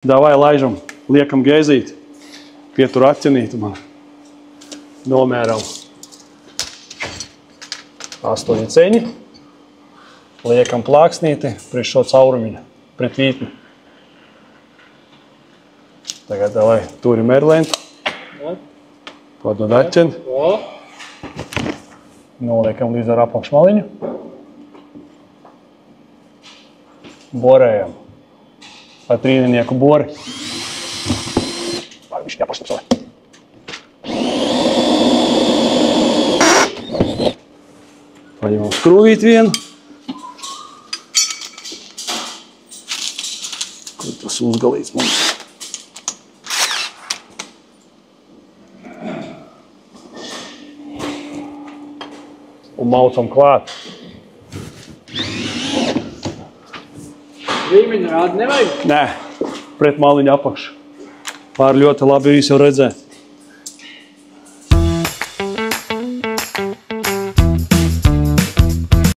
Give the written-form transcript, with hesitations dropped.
Davai laižam, liekam geizīti, pietur atķenītu man, nomēram 8 ceņi, liekam plāksnīti priekš šo caurumiņu, pret vītni. Tagad davai turi mērlentu, padod atķeni, noliekam līdz ar apakšmaliņu, borējam. Ar trīnieku bori. Vai viņš nepašapsovē. Paņemam skrūvīt vienu. Kur tas uzgalīts mums? Un maucam klāt. Rīmiņu rādi nevajag? Nē, pret maliņu apakšu. Pār ļoti labi jūs jau redzēt.